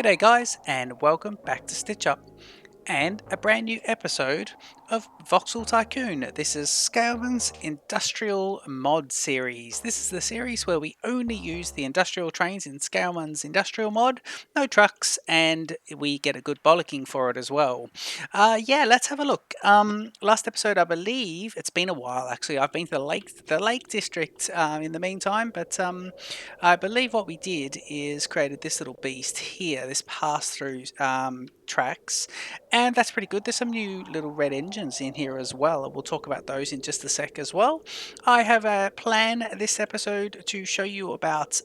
G'day guys, and welcome back to Stitch Up and a brand new episode of Voxel Tycoon. This is Scailman's Industrial Mod series. This is the series where we only use the industrial trains in Scailman's industrial mod, no trucks, and we get a good bollocking for it as well. Yeah, let's have a look. Last episode, I believe, it's been a while actually, I've been to the Lake District in the meantime, but I believe what we did is created this little beast here, this pass-through tracks, and that's pretty good. There's some new little red engines in here as well, and we'll talk about those in just a sec as well. I have a plan this episode to show you about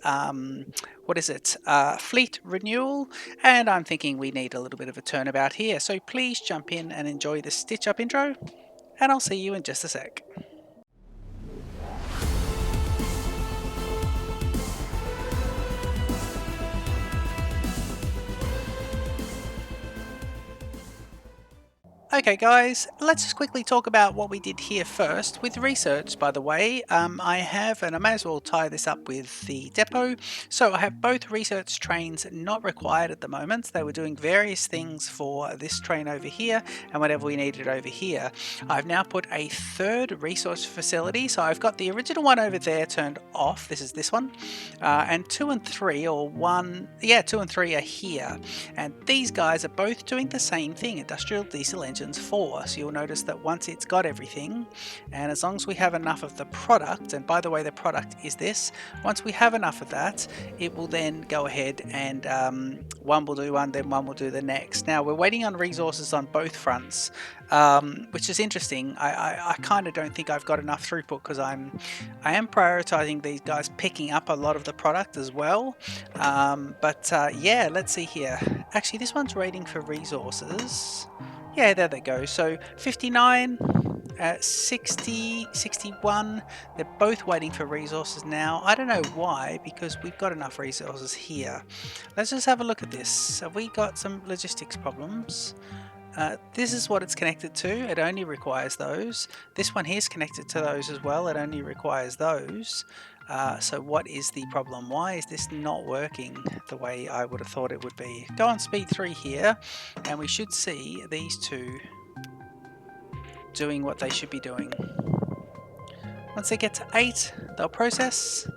fleet renewal, and I'm thinking we need a little bit of a turnabout here, so please jump in and enjoy the Stitch Up intro, and I'll see you in just a sec. Okay guys, let's just quickly talk about what we did here first with research, by the way. I have, and I may as well tie this up with the depot. So I have both research trains not required at the moment. They were doing various things for this train over here and whatever we needed over here. I've now put a third resource facility. So I've got the original one over there turned off. This is this one. And 2 and 3, or 1, yeah, 2 and 3 are here. And these guys are both doing the same thing, industrial diesel engines 4. So you'll notice that once it's got everything, and as long as we have enough of the product, and by the way the product is this, once we have enough of that, it will then go ahead and one will do one, then one will do the next. Now we're waiting on resources on both fronts, which is interesting. I kind of don't think I've got enough throughput because I am prioritizing these guys picking up a lot of the product as well. Yeah, let's see here. Actually, this one's waiting for resources. Yeah, there they go. So 59, 60, 61, they're both waiting for resources now. I don't know why, because we've got enough resources here. Let's just have a look at this. Have we got some logistics problems? This is what it's connected to. It only requires those. This one here is connected to those as well. It only requires those. So what is the problem? Why is this not working the way I would have thought it would be? Go on speed 3 here, and we should see these two doing what they should be doing. Once they get to 8, they'll process.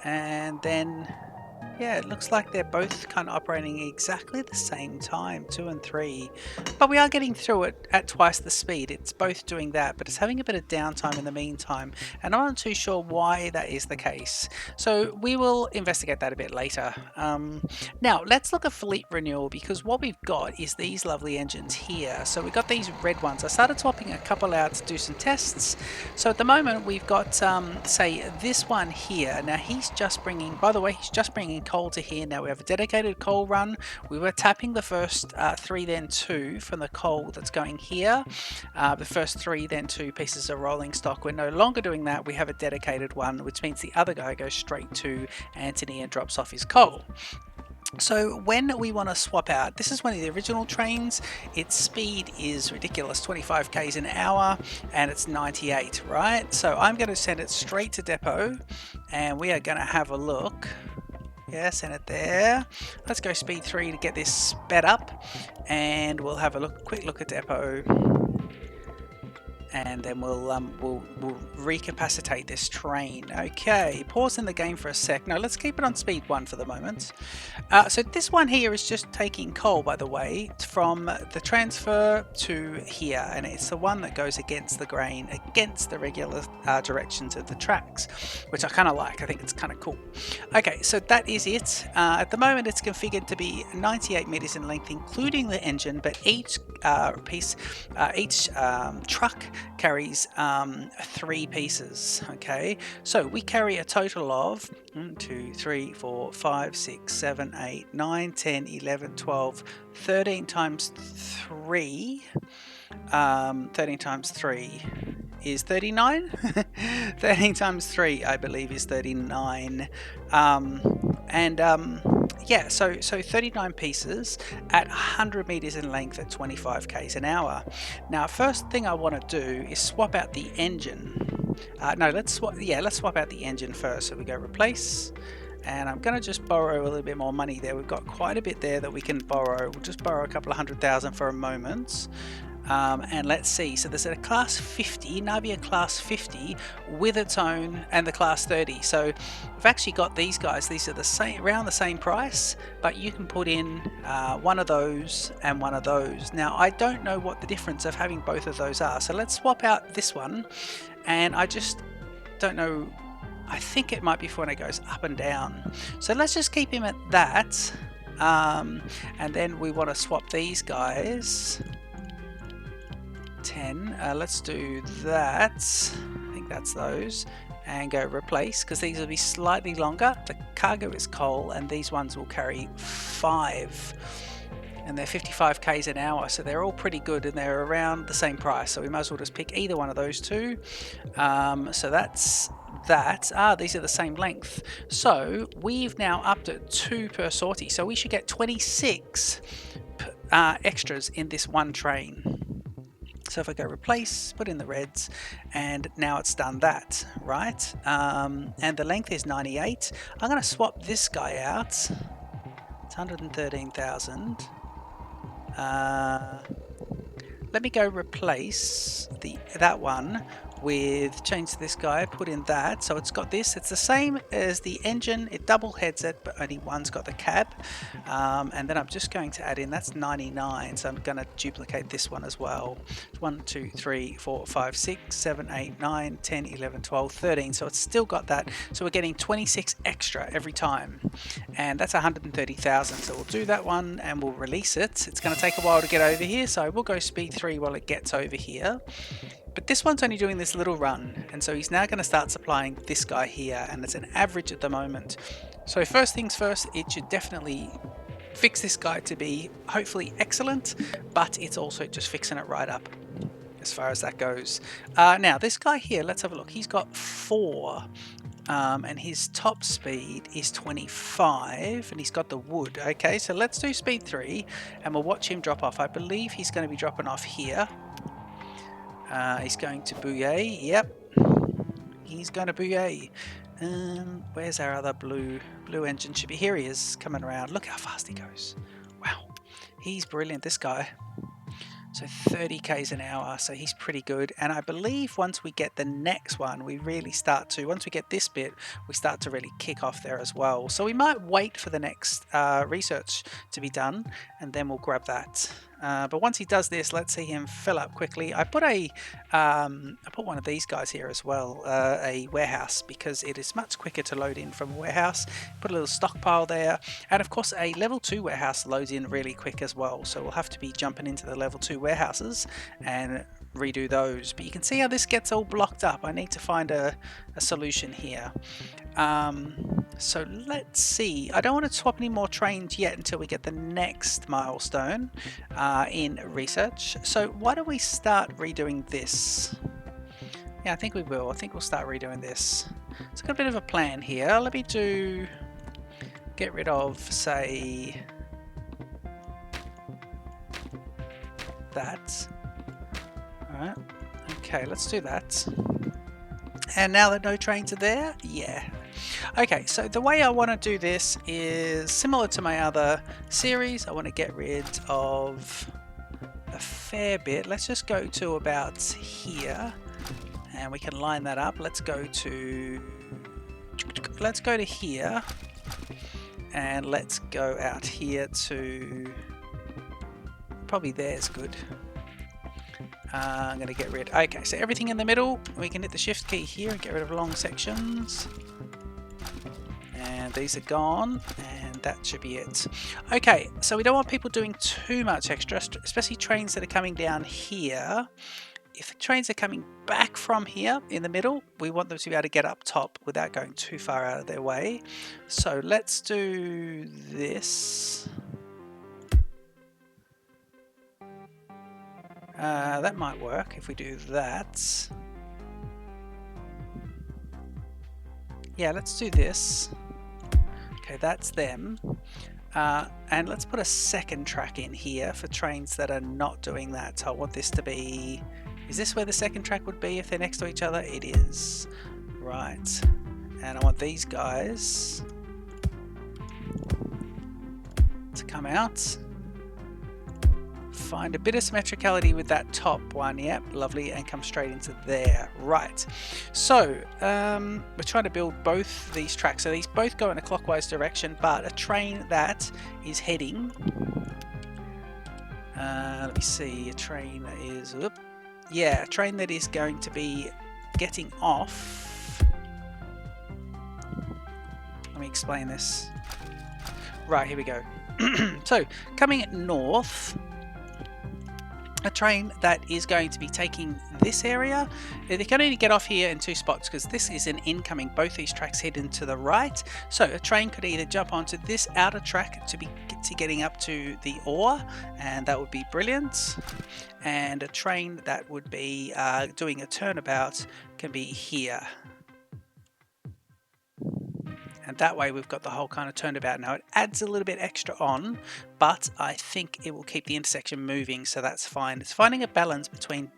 And then, yeah, it looks like they're both kind of operating exactly the same time, 2 and 3. But we are getting through it at twice the speed. It's both doing that, but it's having a bit of downtime in the meantime. And I'm not too sure why that is the case. So we will investigate that a bit later. Now, let's look at fleet renewal, because what we've got is these lovely engines here. So we've got these red ones. I started swapping a couple out to do some tests. So at the moment, we've got, say, this one here. Now, he's just bringing, by the way, he's just bringing coal to here. Now we have a dedicated coal run. We were tapping the first 3, then 2 from the coal that's going here. The first 3, then 2 pieces of rolling stock. We're no longer doing that. We have a dedicated one, which means the other guy goes straight to Anthony and drops off his coal. So when we want to swap out, this is one of the original trains. Its speed is ridiculous, 25 k's an hour, and it's 98, right? So I'm going to send it straight to depot, and we are going to have a look. Yeah, send it there. Let's go speed 3 to get this sped up, and we'll have a quick look at depot, and then we'll recapacitate this train. Okay, pausing the game for a sec. No, let's keep it on speed 1 for the moment. So this one here is just taking coal, by the way, from the transfer to here, and it's the one that goes against the grain, against the regular directions of the tracks, which I kind of like. I think it's kind of cool. Okay, so that is it. At the moment, it's configured to be 98 meters in length, including the engine, but each truck carries 3 pieces. Okay, so we carry a total of 1, 2, 3, 4, 5, 6, 7, 8, 9, 10, 11, 12, 13 times 3. 13 times 3 is 39. 13 times 3, I believe, is 39. Yeah, so 39 pieces at 100 meters in length at 25 k's an hour. Now, first thing I want to do is swap out the engine. No, let's swap out the engine first. So we go replace, and I'm going to just borrow a little bit more money there. We've got quite a bit there that we can borrow. We'll just borrow a couple of 100,000 for a moment. And let's see, so there's a class 50, Navia class 50 with its own, and the class 30. So we've actually got these guys. These are the same, around the same price, but you can put in one of those and one of those. Now I don't know what the difference of having both of those are, so let's swap out this one, and I just don't know. I think it might be for when it goes up and down. So let's just keep him at that, and then we want to swap these guys. 10. Let's do that. I think that's those, and go replace, because these will be slightly longer. The cargo is coal, and these ones will carry 5, and they're 55 k's an hour, so they're all pretty good, and they're around the same price, so we might as well just pick either one of those two. So that's that. These are the same length, so we've now upped it 2 per sortie, so we should get 26 extras in this one train. So if I go replace, put in the reds, and now it's done that, right? And the length is 98. I'm going to swap this guy out. It's 113,000. Let me go replace that one with, change this guy, put in that, so it's got this. It's the same as the engine, it double heads it, but only one's got the cab. And then I'm just going to add in, that's 99, so I'm going to duplicate this one as well. 1 2 3 4 5 6 7 8 9 10 11 12 13, so it's still got that, so we're getting 26 extra every time, and that's 130,000. So we'll do that one and we'll release it. It's going to take a while to get over here, so we'll go speed 3 while it gets over here. But this one's only doing this little run, and so he's now going to start supplying this guy here, and it's an average at the moment. So first things first, it should definitely fix this guy to be hopefully excellent, but it's also just fixing it right up as far as that goes. Now this guy here, let's have a look. He's got 4, and his top speed is 25, and he's got the wood. Okay, so let's do speed 3 and we'll watch him drop off. I believe he's going to be dropping off here. He's going to Bouillet. Yep, he's going to Bouillet. Where's our other blue engine? Should be here. He is coming around. Look how fast he goes. Wow, he's brilliant, this guy. So 30 k's an hour, so he's pretty good. And I believe once we get the next one, we really start to, once we get this bit, we start to really kick off there as well. So we might wait for the next research to be done, and then we'll grab that. But once he does this, let's see him fill up quickly. I put one of these guys here as well, a warehouse, because it is much quicker to load in from a warehouse. Put a little stockpile there, and of course a level 2 warehouse loads in really quick as well, so we'll have to be jumping into the level 2 warehouses and redo those. But you can see how this gets all blocked up. I need to find a solution here. So let's see. I don't want to swap any more trains yet until we get the next milestone in research. So why don't we start redoing this? Yeah, I think we will. I think we'll start redoing this. So I've got a bit of a plan here. Let me get rid of, say, that. Alright, okay, let's do that. And now that no trains are there, yeah. Okay, so the way I want to do this is similar to my other series. I want to get rid of a fair bit. Let's just go to about here, and we can line that up. Let's go to here, and let's go out here to, probably there's good. I'm going to get rid. Okay, so everything in the middle, we can hit the shift key here and get rid of long sections. And these are gone, and that should be it. Okay, so we don't want people doing too much extra, especially trains that are coming down here. If the trains are coming back from here in the middle, we want them to be able to get up top without going too far out of their way. So let's do this. That might work if we do that. Yeah, let's do this. Okay, that's them. And let's put a second track in here for trains that are not doing that. So I want this to be... Is this where the second track would be if they're next to each other? It is. Right. And I want these guys come out. Find a bit of symmetricality with that top one. Yep, lovely, and come straight into there. Right, so we're trying to build both these tracks, so these both go in a clockwise direction, but a train that is heading, let me see, a train that is, yeah, a train that is going to be getting off. Let me explain this. Right, here we go. So coming north, a train that is going to be taking this area. They can only get off here in two spots because this is an incoming. Both these tracks head into the right. So a train could either jump onto this outer track to getting up to the ore, and that would be brilliant. And a train that would be doing a turnabout can be here. And that way we've got the whole kind of turnabout. Now it adds a little bit extra on, but I think it will keep the intersection moving, so that's fine. It's finding a balance between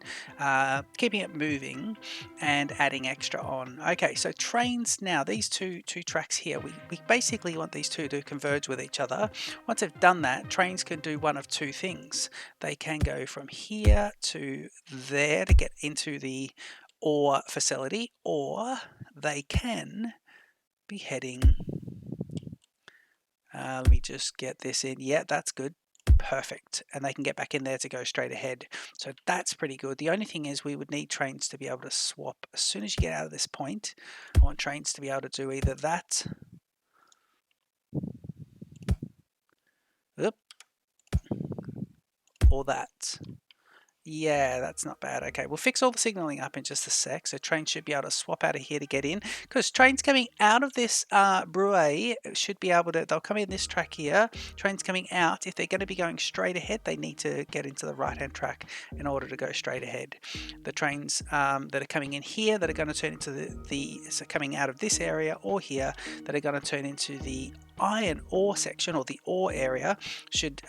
keeping it moving and adding extra on. Okay, so trains now, these two tracks here, we basically want these two to converge with each other. Once they've done that, trains can do one of two things. They can go from here to there to get into the ore facility, or they can be heading, let me just get this in. Yeah, that's good, perfect, and they can get back in there to go straight ahead, so that's pretty good. The only thing is we would need trains to be able to swap as soon as you get out of this point. I want trains to be able to do either that, or that. Yeah, that's not bad. Okay, we'll fix all the signaling up in just a sec. So trains should be able to swap out of here to get in, because trains coming out of this brewery should be able to, they'll come in this track here. Trains coming out, if they're going to be going straight ahead, they need to get into the right hand track in order to go straight ahead. The trains that are coming in here that are going to turn into so coming out of this area or here that are going to turn into the iron ore section or the ore area should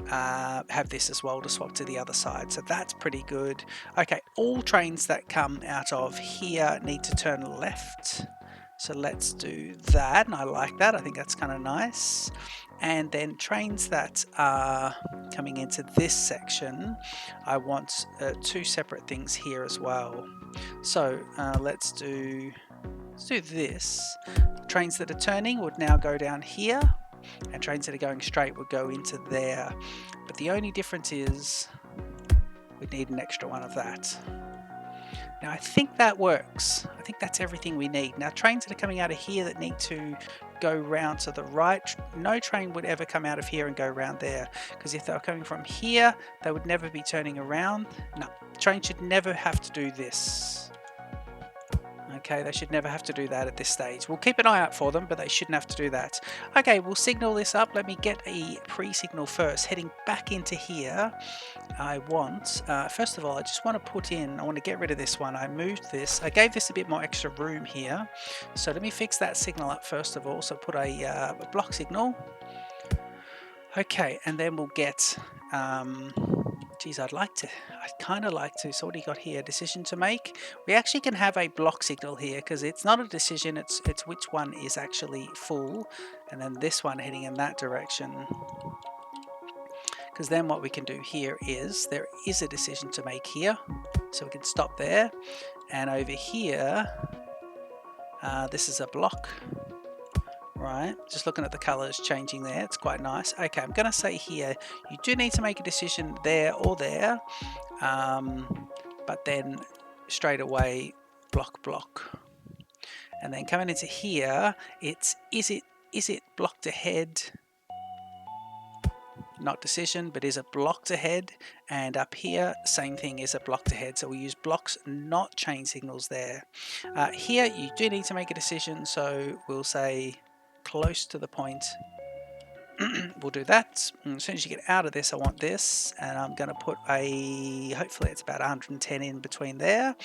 have this as well to swap to the other side, so that's pretty good. Okay, all trains that come out of here need to turn left, so let's do that, and I like that. I think that's kind of nice. And then trains that are coming into this section, I want two separate things here as well. So let's do this. Trains that are turning would now go down here, and trains that are going straight would go into there. But the only difference is we need an extra one of that. Now I think that works. I think that's everything we need. Now trains that are coming out of here that need to go round to the right, no train would ever come out of here and go around there, because if they were coming from here they would never be turning around. No, train should never have to do this. Okay, they should never have to do that at this stage. We'll keep an eye out for them, but they shouldn't have to do that. Okay, we'll signal this up. Let me get a pre-signal first. Heading back into here, I want, first of all, I just want to put in, I want to get rid of this one. I moved this. I gave this a bit more extra room here. So let me fix that signal up first of all. So put a block signal. Okay, and then we'll get, geez, I'd kind of like to, so what do you got here? Decision to make. We actually can have a block signal here because it's not a decision, it's which one is actually full, and then this one heading in that direction. Because then what we can do here is, there is a decision to make here, so we can stop there, and over here, this is a block. Right, just looking at the colors changing there, it's quite nice. Okay, I'm going to say here, you do need to make a decision there or there, but then straight away block. And then coming into here, it's is it blocked ahead? Not decision, but is it blocked ahead? And up here, same thing, is it blocked ahead? So we use blocks, not chain signals there. Here, you do need to make a decision, so we'll say close to the point. We'll do that. And as soon as you get out of this, I want this, and I'm going to put hopefully it's about 110 in between there,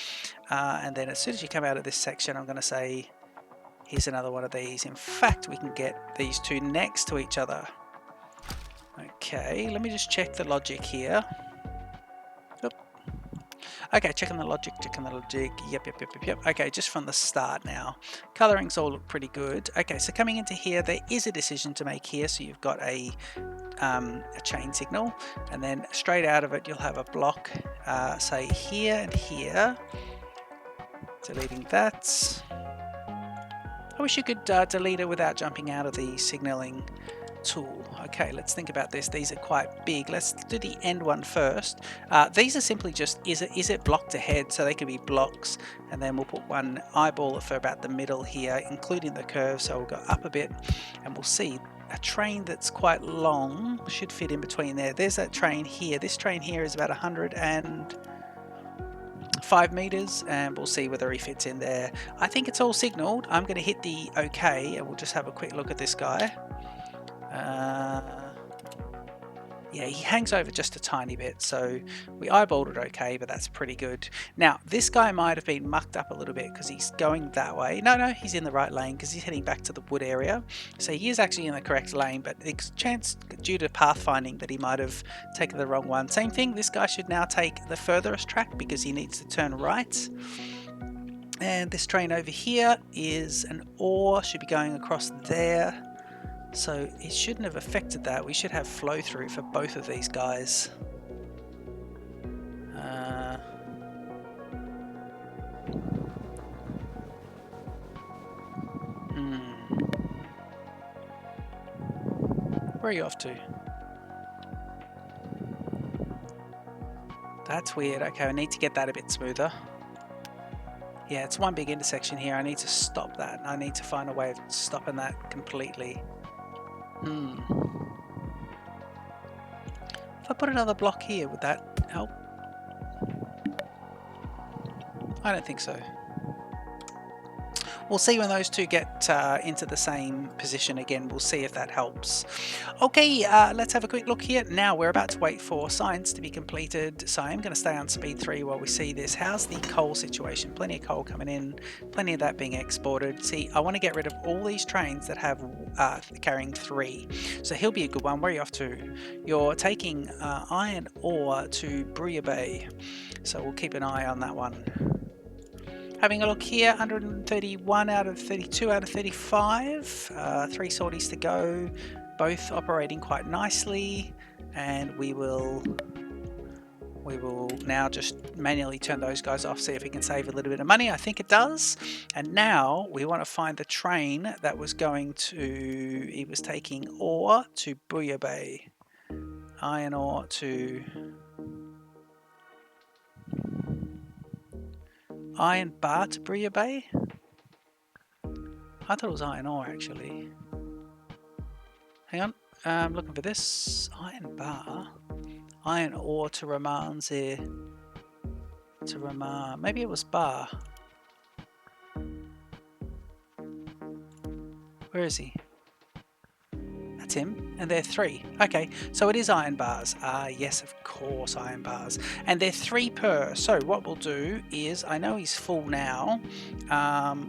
and then as soon as you come out of this section, I'm going to say here's another one of these. In fact, we can get these two next to each other. Okay, let me just check the logic here. Okay, checking the logic, Yep. Okay, just from the start now. Colorings all look pretty good. Okay, so coming into here, there is a decision to make here. So you've got a chain signal, and then straight out of it, you'll have a block, say here and here. Deleting that. I wish you could delete it without jumping out of the signaling tool. Okay, let's think about this. These are quite big. Let's do the end one first. These are simply just, is it blocked ahead? So they could be blocks, and then we'll put one eyeball for about the middle here, including the curve. So we'll go up a bit, and we'll see a train that's quite long should fit in between there. There's that train here. This train here is about 105 meters, and we'll see whether he fits in there. I think it's all signaled. I'm going to hit the OK, and we'll just have a quick look at this guy. Yeah, he hangs over just a tiny bit, so we eyeballed it okay, but that's pretty good. Now, this guy might have been mucked up a little bit because he's going that way. No, he's in the right lane because he's heading back to the wood area. So he is actually in the correct lane, but it's chance due to pathfinding that he might have taken the wrong one. Same thing, this guy should now take the furthest track because he needs to turn right. And this train over here is an ore, should be going across there. So it shouldn't have affected that. We should have flow through for both of these guys. Where are you off to? That's weird. Okay, I need to get that a bit smoother. Yeah, it's one big intersection here. I need to stop that. I need to find a way of stopping that completely. If I put another block here, would that help? I don't think so. We'll see when those two get into the same position again. We'll see if that helps. Okay, let's have a quick look here. Now we're about to wait for science to be completed. So I'm going to stay on speed 3 while we see this. How's the coal situation? Plenty of coal coming in, plenty of that being exported. See, I want to get rid of all these trains that have carrying 3. So he'll be a good one. Where are you off to? You're taking iron ore to Brouiller Bay. So we'll keep an eye on that one. Having a look here, 131 out of 32 out of 35, 3 sorties to go, both operating quite nicely, and we will now just manually turn those guys off, see if we can save a little bit of money. I think it does. And now we want to find the train that was going to, he was taking ore to Brouiller Bay, iron ore to iron bar to Brouiller Bay? I thought it was iron ore actually. Hang on, I'm looking for this. Iron bar. Iron ore to Raman's to Raman. Maybe it was bar. Where is he? That's him. And they're 3. Okay, so it is iron bars. Yes, of course, iron bars. And they're 3 per. So what we'll do is, I know he's full now.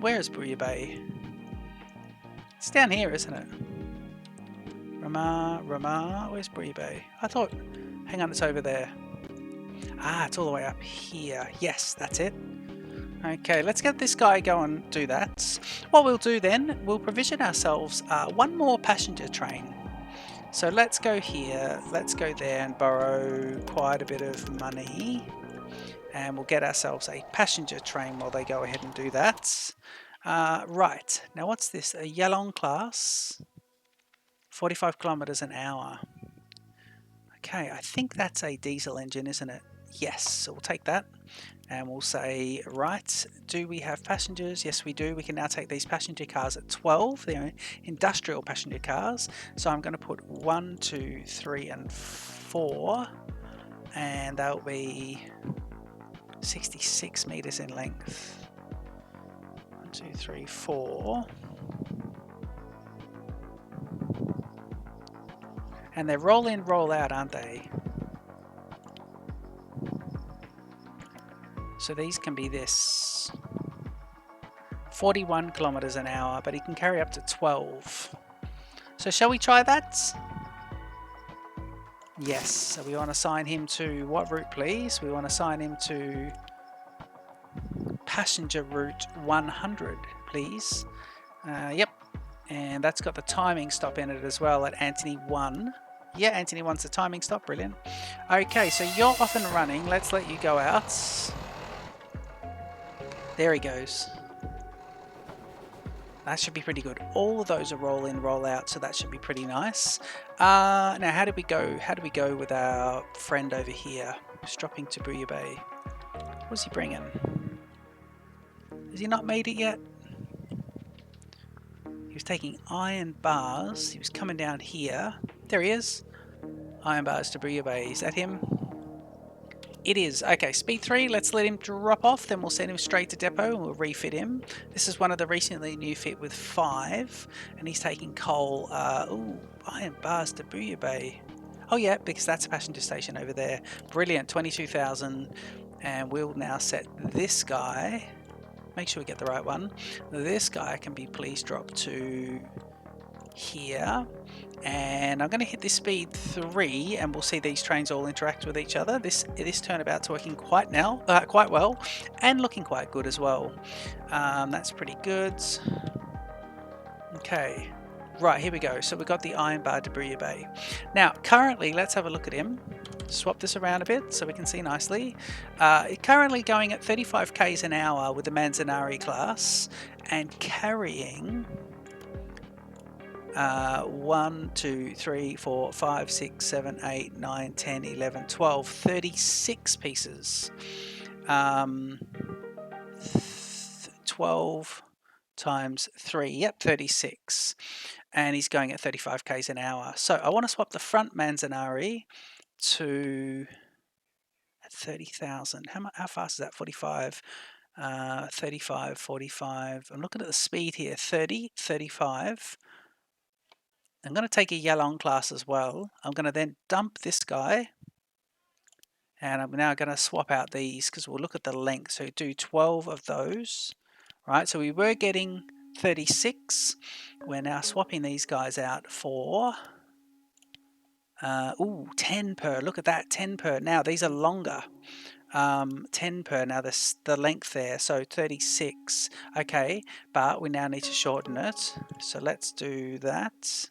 Where is Brouiller Bay? It's down here, isn't it? Ramar, where's Brouiller Bay? I thought, hang on, it's over there. It's all the way up here. Yes, that's it. Okay, let's get this guy go and do that. What we'll do then, we'll provision ourselves one more passenger train. So let's go here, let's go there and borrow quite a bit of money. And we'll get ourselves a passenger train while they go ahead and do that. Right, now what's this? A Yalong class, 45 kilometers an hour. Okay, I think that's a diesel engine, isn't it? Yes, so we'll take that. And we'll say, right, do we have passengers? Yes, we do. We can now take these passenger cars at 12. They're industrial passenger cars. So I'm going to put 1, 2, 3, and 4. And that'll be 66 meters in length. 1, 2, 3, 4. And they're roll in, roll out, aren't they? So these can be this 41 kilometers an hour, but he can carry up to 12. So shall we try that? Yes, so we want to assign him to what route, please? We want to assign him to passenger route 100, please. Yep, and that's got the timing stop in it as well at Antony 1. Yeah, Antony 1's the timing stop, brilliant. Okay, so you're off and running. Let's let you go out. There he goes. That should be pretty good. All of those are roll in, roll out, so that should be pretty nice. Now, how did we go? How do we go with our friend over here? Just dropping to Bouya Bay. What's he bringing? Has he not made it yet? He was taking iron bars. He was coming down here. There he is. Iron bars to Bouya Bay. Is that him? It is. Okay, speed 3, let's let him drop off, then we'll send him straight to depot and we'll refit him. This is one of the recently new fit with 5, and he's taking coal. Ooh, iron bars to Bouya Bay. Oh yeah, because that's a passenger station over there. Brilliant, 22,000, and we'll now set this guy, make sure we get the right one. This guy can be please drop to here. And I'm going to hit this speed 3 and we'll see these trains all interact with each other. This turnabout's working quite well and looking quite good as well. That's pretty good. Okay, right, here we go. So we've got the iron bar to Bouya Bay. Now currently, let's have a look at him. Swap this around a bit so we can see nicely. Currently going at 35 k's an hour with the Manzanari class and carrying 1, 2, 3, 4, 5, 6, 7, 8, 9, 10, 11, 12, 36 pieces. 12 times 3, yep, 36. And he's going at 35 k's an hour. So I want to swap the front Manzanari to 30,000. How fast is that? 45, 35, 45. I'm looking at the speed here. 30, 35. I'm going to take a Yalong class as well. I'm going to then dump this guy. And I'm now going to swap out these because we'll look at the length. So do 12 of those. Right, so we were getting 36. We're now swapping these guys out for 10 per. Look at that, 10 per. Now these are longer. 10 per. Now the length there, so 36. Okay, but we now need to shorten it. So let's do that.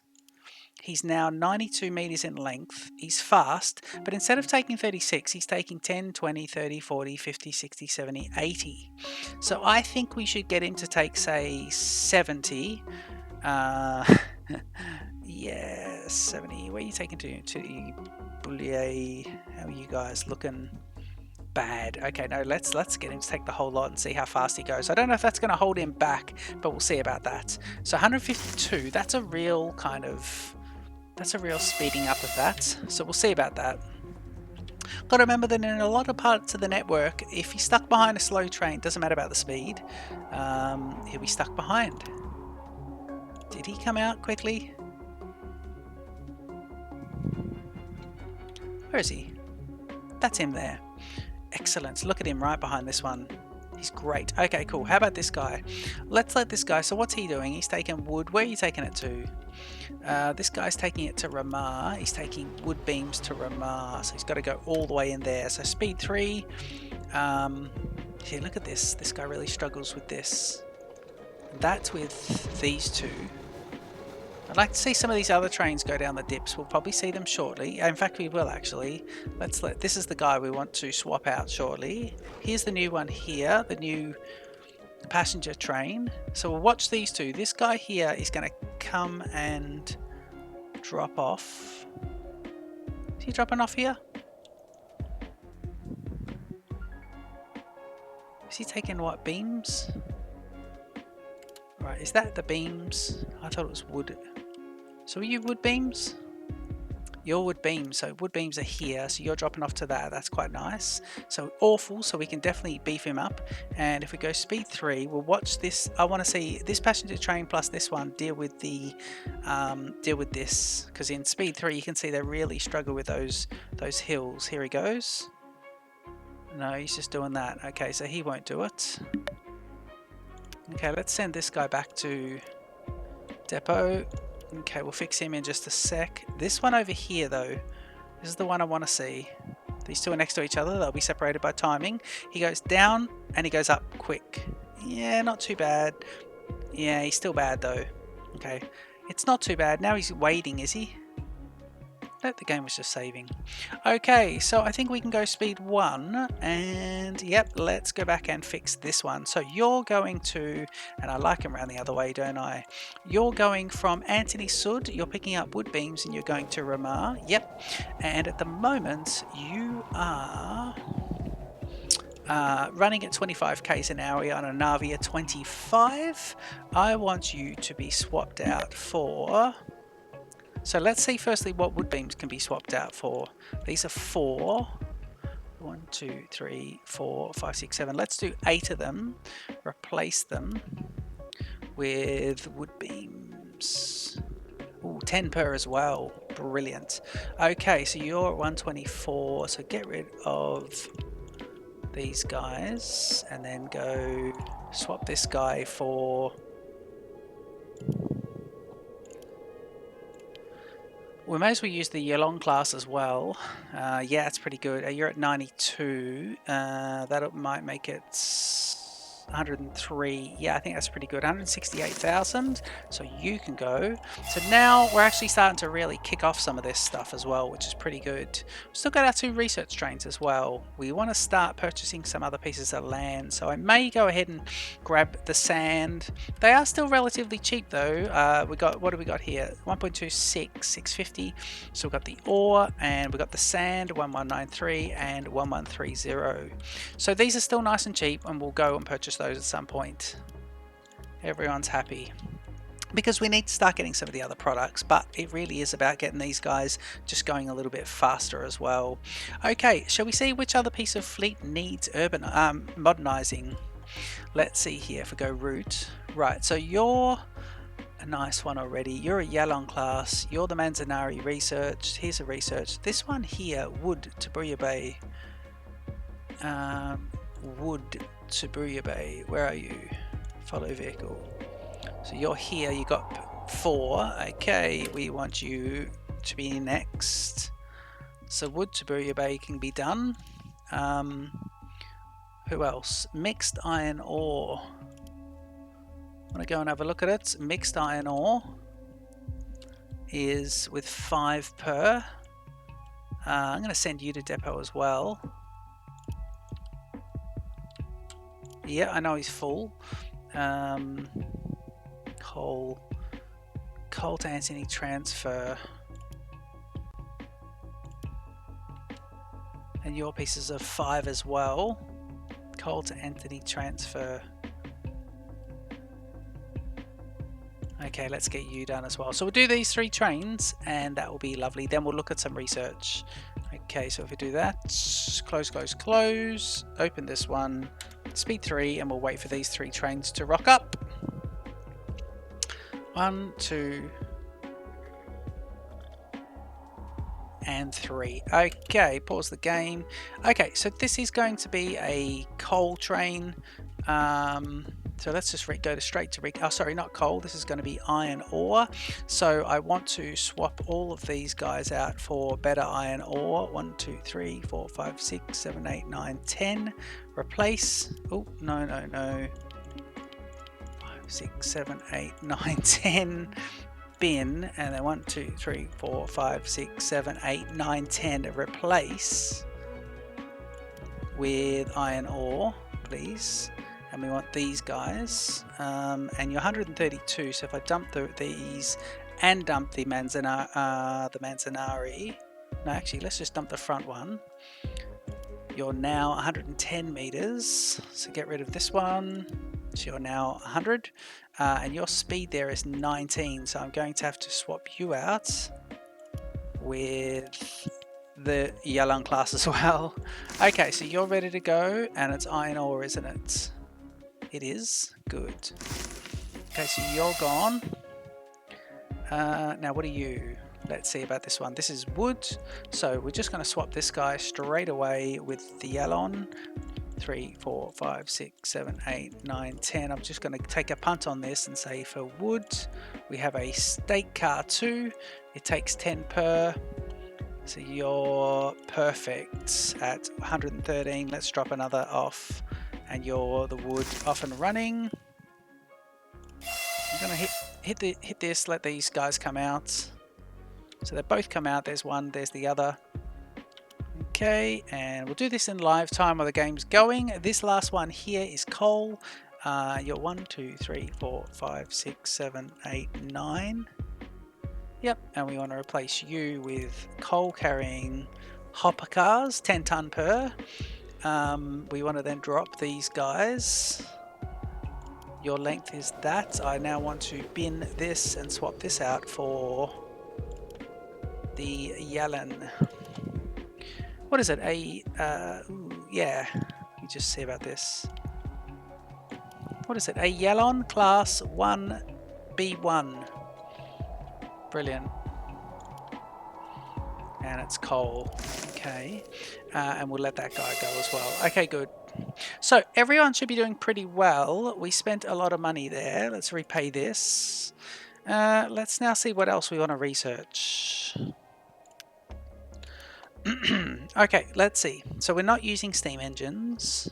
He's now 92 meters in length. He's fast, but instead of taking 36, he's taking 10, 20, 30, 40, 50, 60, 70, 80. So I think we should get him to take, say, 70. Yeah, 70. Where are you taking to Boulier? How are you guys looking? Bad. Okay, no, let's get him to take the whole lot and see how fast he goes. I don't know if that's going to hold him back, but we'll see about that. So 152, that's a real kind of... That's a real speeding up of that, so we'll see about that. Got to remember that in a lot of parts of the network, if you're stuck behind a slow train, doesn't matter about the speed, he'll be stuck behind. Did he come out quickly? Where is he? That's him there. Excellent. Look at him right behind this one. He's great. Okay, cool. How about this guy? Let's let this guy... So what's he doing? He's taking wood. Where are you taking it to? This guy's taking it to Ramah. He's taking wood beams to Ramah. So he's got to go all the way in there. So speed 3. Here, look at this. This guy really struggles with this. That's with these two. I'd like to see some of these other trains go down the dips. We'll probably see them shortly. In fact, we will actually. This is the guy we want to swap out shortly. Here's the new one here, the new passenger train. So we'll watch these two. This guy here is going to come and drop off. Is he dropping off here? Is he taking what, beams? Right, is that the beams? I thought it was wood. So are you wood beams? You're wood beams, so wood beams are here, so you're dropping off to that. That's quite nice. So awful, so we can definitely beef him up. And if we go speed 3, we'll watch this. I want to see this passenger train plus this one deal with the this, because in speed 3 you can see they really struggle with those hills. Here he goes. No, he's just doing that. Okay, so he won't do it. Okay, let's send this guy back to depot. Okay, we'll fix him in just a sec. This one over here, though, this is the one I want to see. These two are next to each other. They'll be separated by timing. He goes down and he goes up quick. Yeah, not too bad. Yeah, he's still bad though. Okay, it's not too bad. Now he's waiting, is he? No, the game was just saving. Okay, so I think we can go speed 1, and yep, let's go back and fix this one. So you're going to, and I like him around the other way, don't I? You're going from Anthony Sud, you're picking up wood beams, and you're going to Ramar. Yep, and at the moment you are running at 25 k's an hour on a Navi at 25. I want you to be swapped out for... So let's see firstly what wood beams can be swapped out for. These are 4. 1, 2, 3, 4, 5, 6, 7. Let's do 8 of them. Replace them with wood beams. Ooh, 10 per as well. Brilliant. Okay, so you're at 124. So get rid of these guys and then go swap this guy for... We may as well use the Yalong class as well. Yeah, it's pretty good. You're at 92. That might make it 103. Yeah, I think that's pretty good. 168,000. So you can go. So now we're actually starting to really kick off some of this stuff as well, which is pretty good. We've still got our 2 research trains as well. We want to start purchasing some other pieces of land. So I may go ahead and grab the sand. They are still relatively cheap though. We got, what do we got here? 1.26, 650. So we've got the ore and we've got the sand, 1193 and 1130. So these are still nice and cheap, and we'll go and purchase those at some point. Everyone's happy because we need to start getting some of the other products, but it really is about getting these guys just going a little bit faster as well. Okay, shall we see which other piece of fleet needs urban modernizing? Let's see here. If we go route, right, so you're a nice one already. You're a Yalong class. You're the Manzanari research. Here's a research. This one here, Wood to Booyah Bay. Wood to Booyah Bay. Where are you? Follow vehicle. So you're here. You got 4. Okay, we want you to be next. So Wood to Booyah Bay can be done. Who else? Mixed iron ore. Want to go and have a look at it? Mixed iron ore is with 5 per. I'm going to send you to depot as well. Yeah, I know he's full. Coal to Anthony transfer. And your pieces of 5 as well. Coal to Anthony transfer. Okay, let's get you done as well. So we'll do these 3 trains and that will be lovely. Then we'll look at some research. Okay, so if we do that, close, close, close, open this one, speed 3, and we'll wait for these 3 trains to rock up. 1, 2, and 3. Okay, pause the game. Okay, so this is going to be a coal train. So let's just go straight to oh, sorry, not coal. This is going to be iron ore. So I want to swap all of these guys out for better iron ore. 1, 2, 3, 4, 5, 6, 7, 8, 9, 10. Replace. Oh, no, no, no. 5, 6, 7, 8, 9, 10. Bin. And then 1, 2, 3, 4, 5, 6, 7, 8, 9, 10. Replace with iron ore, please. And we want these guys, and you're 132. So if I dump these and dump the Manzanari, no, actually, let's just dump the front one. You're now 110 meters. So get rid of this one. So you're now 100, and your speed there is 19. So I'm going to have to swap you out with the Yalong class as well. Okay, so you're ready to go, and it's iron ore, isn't it? It is. Good. Okay, so you're gone. Now what are you? Let's see about this one. This is wood. So we're just going to swap this guy straight away with the Yalong. 3, 4, 5, 6, 7, 8, 9, 10. I'm just going to take a punt on this and say for wood, we have a stake car 2. It takes 10 per. So you're perfect at 113. Let's drop another off, and you're the wood off and running. I'm gonna hit this. Let these guys come out. So they both come out. There's one. There's the other. Okay, and we'll do this in live time while the game's going. This last one here is coal. You're 1, 2, 3, 4, 5, 6, 7, 8, 9. Yep, and we want to replace you with coal carrying hopper cars, 10 ton per. We want to then drop these guys. Your length is that. I now want to bin this and swap this out for the Yellen. What is it? Yeah, let me just see about this. What is it? A Yellon class 1B1. Brilliant. And it's coal. Okay. And we'll let that guy go as well. Okay, good. So everyone should be doing pretty well. We spent a lot of money there. Let's repay this. Let's now see what else we want to research. Okay, let's see. So we're not using steam engines.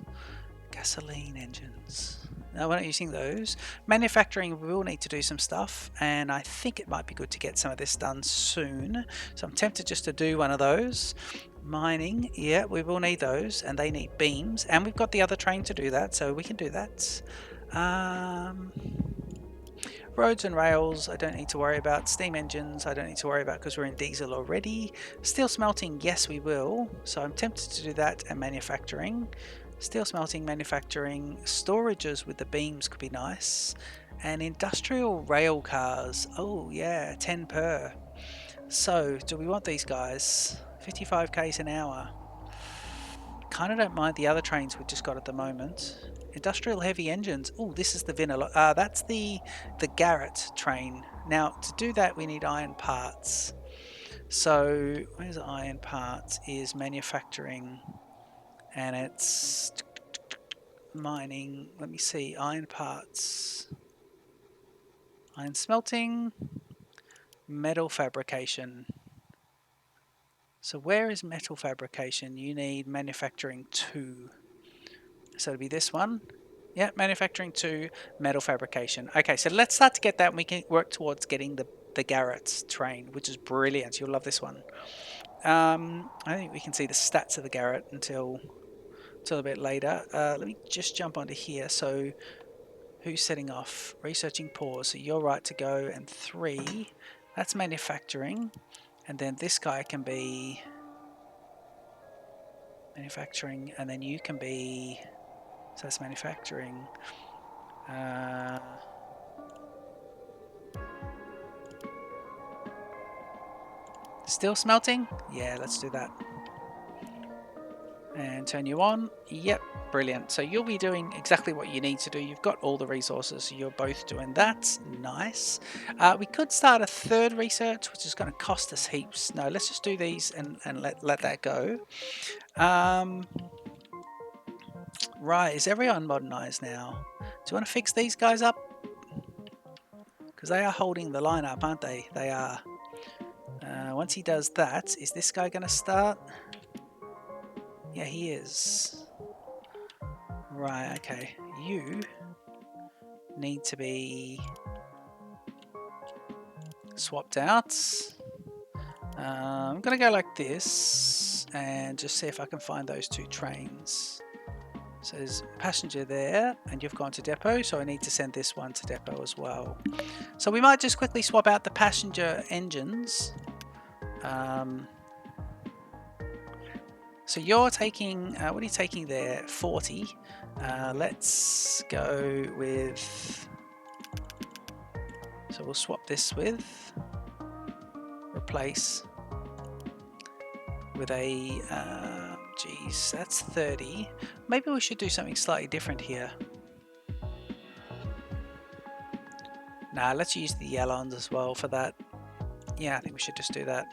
Gasoline engines. No, we're not using those. Manufacturing, we will need to do some stuff, and I think it might be good to get some of this done soon. So I'm tempted just to do one of those. Mining, yeah, we will need those, and they need beams, and we've got the other train to do that, so we can do that. Roads and rails, I don't need to worry about. Steam engines, I don't need to worry about because we're in diesel already. Steel smelting, yes, we will. So I'm tempted to do that, and manufacturing. Steel smelting, manufacturing, storages with the beams could be nice. And industrial rail cars, oh yeah, 10 per. So do we want these guys? 55 k's an hour. Kind of don't mind the other trains we've just got at the moment. Industrial heavy engines, oh, this is the Vinilo. That's the Garrett train. Now to do that we need iron parts. So where's iron parts? Is manufacturing. And it's mining. Let me see. Iron parts. Iron smelting. Metal fabrication. So where is metal fabrication? You need manufacturing 2. So it'll be this one. Yeah, manufacturing 2, metal fabrication. Okay, so let's start to get that and we can work towards getting the Garrett train, which is brilliant. You'll love this one. I think we can see the stats of the Garrett until a bit later. Let me just jump onto here. So who's setting off? Researching pause. So you're right to go. And 3, that's manufacturing. And then this guy can be manufacturing. And then you can be, so that's manufacturing. Steel smelting? Yeah, let's do that. And turn you on. Yep, brilliant. So you'll be doing exactly what you need to do. You've got all the resources, so you're both doing that. Nice. We could start a third research, which is going to cost us heaps. No, let's just do these and let that go. Right, is everyone modernized now? Do you want to fix these guys up? Because they are holding the line up, aren't they? They are. Once he does that, is this guy going to start? Yeah, he is. Right, okay. You need to be swapped out. I'm going to go like this and just see if I can find those 2 trains. So there's passenger there, and you've gone to depot, so I need to send this one to depot as well. So we might just quickly swap out the passenger engines. So you're taking, what are you taking there? 40. Let's go with, so we'll swap this with, replace with a, geez, that's 30. Maybe we should do something slightly different here. Nah, let's use the Yellons as well for that. Yeah, I think we should just do that.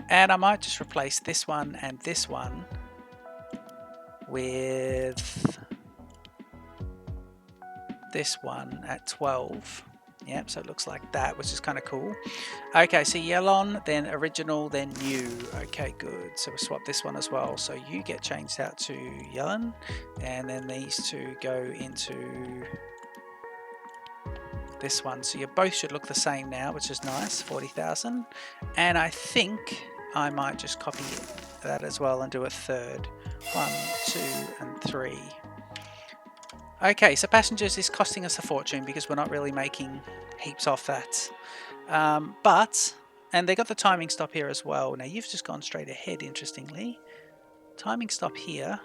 And I might just replace this one and this one with this one at 12. Yep, so it looks like that, which is kind of cool. Okay, so yellow, then original, then new. Okay, good. So we'll swap this one as well. So you get changed out to yellow, and then these two go into this one. So you both should look the same now, which is nice, 40,000. And I think I might just copy that as well and do a third. 1, 2, and 3. Okay, so passengers is costing us a fortune because we're not really making heaps off that. And they got the timing stop here as well. Now you've just gone straight ahead, interestingly. Timing stop here.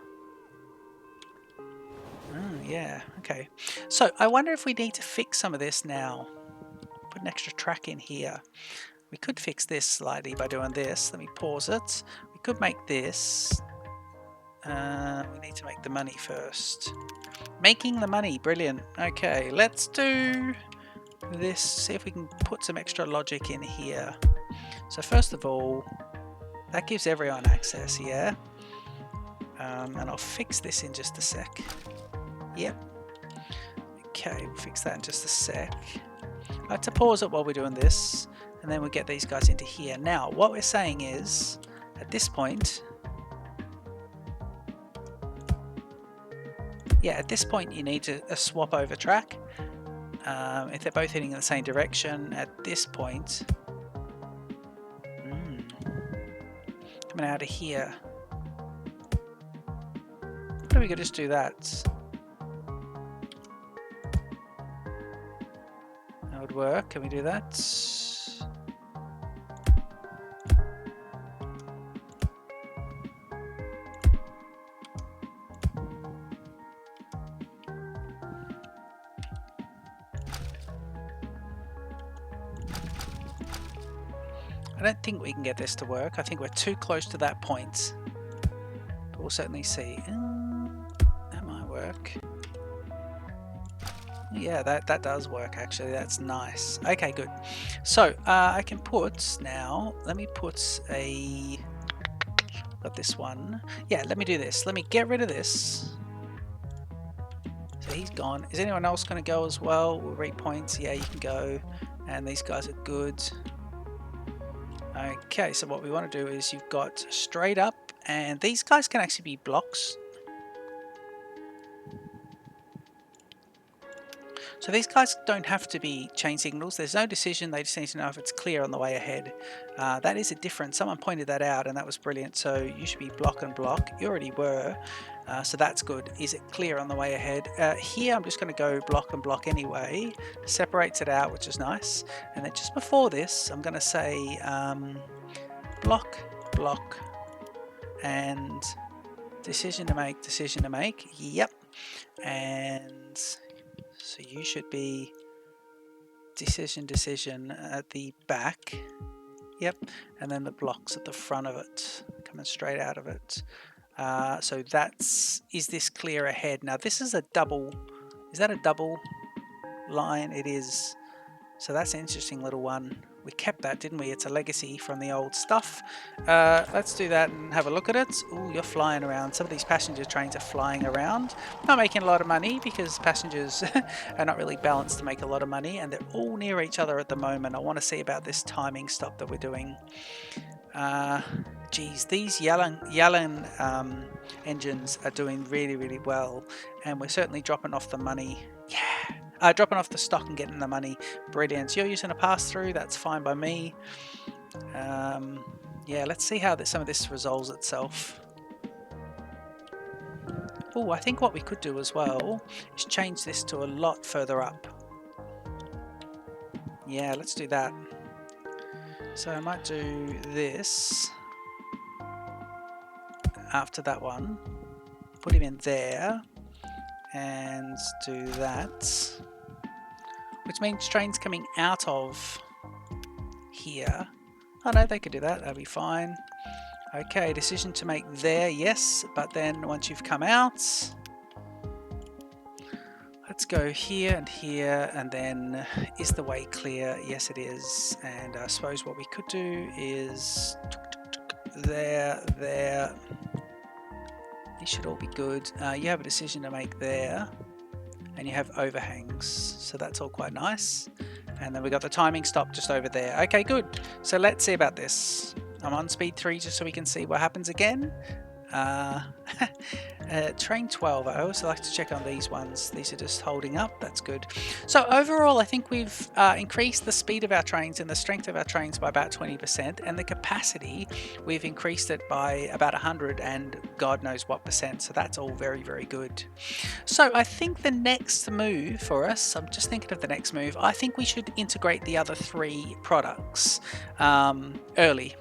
Oh, yeah, okay. So I wonder if we need to fix some of this now. Put an extra track in here. We could fix this slightly by doing this. Let me pause it. We could make this. We need to make the money first. Making the money, brilliant. Okay, let's do this. See if we can put some extra logic in here. So first of all, that gives everyone access, yeah? And I'll fix this in just a sec. Yep. Okay, we'll fix that in just a sec. I like to pause it while we're doing this, and then we'll get these guys into here. Now, what we're saying is, at this point, you need to swap over track. If they're both heading in the same direction, at this point, coming out of here, maybe we could just do that. That would work. Can we do that? I don't think we can get this to work. I think we're too close to that point. But we'll certainly see. That might work. Yeah, that does work actually. That's nice. Okay, good. So I can put now. Let me put a. Got this one. Yeah, let me do this. Let me get rid of this. So he's gone. Is anyone else going to go as well? We'll rate points. Yeah, you can go. And these guys are good. Okay, so what we want to do is you've got straight up, and these guys can actually be blocks. So these guys don't have to be chain signals. There's no decision. They just need to know if it's clear on the way ahead. That is a difference. Someone pointed that out, and that was brilliant. So you should be block and block. You already were. So that's good. Is it clear on the way ahead? Here I'm just going to go block and block anyway. Separates it out, which is nice. And then just before this, I'm going to say block, block, and decision to make. Yep. And so you should be decision at the back. Yep. And then the blocks at the front of it, coming straight out of it. So is this clear ahead? Now this is a double. Is that a double line? It is. So that's an interesting little one. We kept that, didn't we? It's a legacy from the old stuff. Let's do that and have a look at it. Oh, you're flying around. Some of these passenger trains are flying around. Not making a lot of money because passengers are not really balanced to make a lot of money, and they're all near each other at the moment. I want to see about this timing stop that we're doing. Geez, these Yellen engines are doing really, really well, and we're certainly dropping off the money. Yeah, dropping off the stock and getting the money. Brilliant. So you're using a pass-through. That's fine by me. Yeah, let's see how some of this resolves itself. Oh, I think what we could do as well is change this to a lot further up. Yeah, let's do that. So I might do this after that one. Put him in there and do that. Which means trains coming out of here. Oh no, they could do that. That'll be fine. Okay, decision to make there, yes. But then once you've come out, let's go here, and then is the way clear? Yes, it is. And I suppose what we could do is there. These should all be good. You have a decision to make there, and you have overhangs, so that's all quite nice. And then we got the timing stop just over there. Okay, good. So let's see about this. I'm on speed 3 just so we can see what happens again. Train 12, I also like to check on these ones. These are just holding up, that's good. So overall I think we've increased the speed of our trains and the strength of our trains by about 20%, and the capacity we've increased it by about 100 and God knows what percent, so that's all very, very good. So I think the next move for us, I'm just thinking of the next move, I think we should integrate the other 3 products early.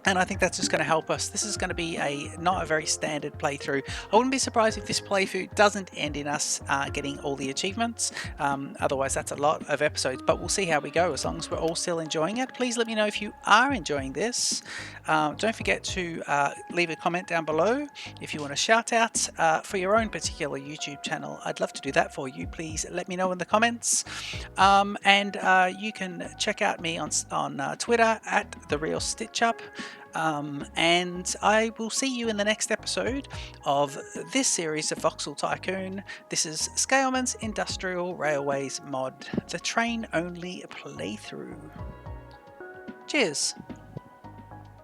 And I think that's just going to help us. This is going to be not a very standard playthrough. I wouldn't be surprised if this playthrough doesn't end in us getting all the achievements. Otherwise, that's a lot of episodes. But we'll see how we go as long as we're all still enjoying it. Please let me know if you are enjoying this. Don't forget to leave a comment down below if you want a shout out for your own particular YouTube channel. I'd love to do that for you. Please let me know in the comments. And you can check out me on Twitter at TheRealStitchUp. And I will see you in the next episode of this series of Voxel Tycoon. This is Scailman's Industrial Railways mod, the train-only playthrough. Cheers!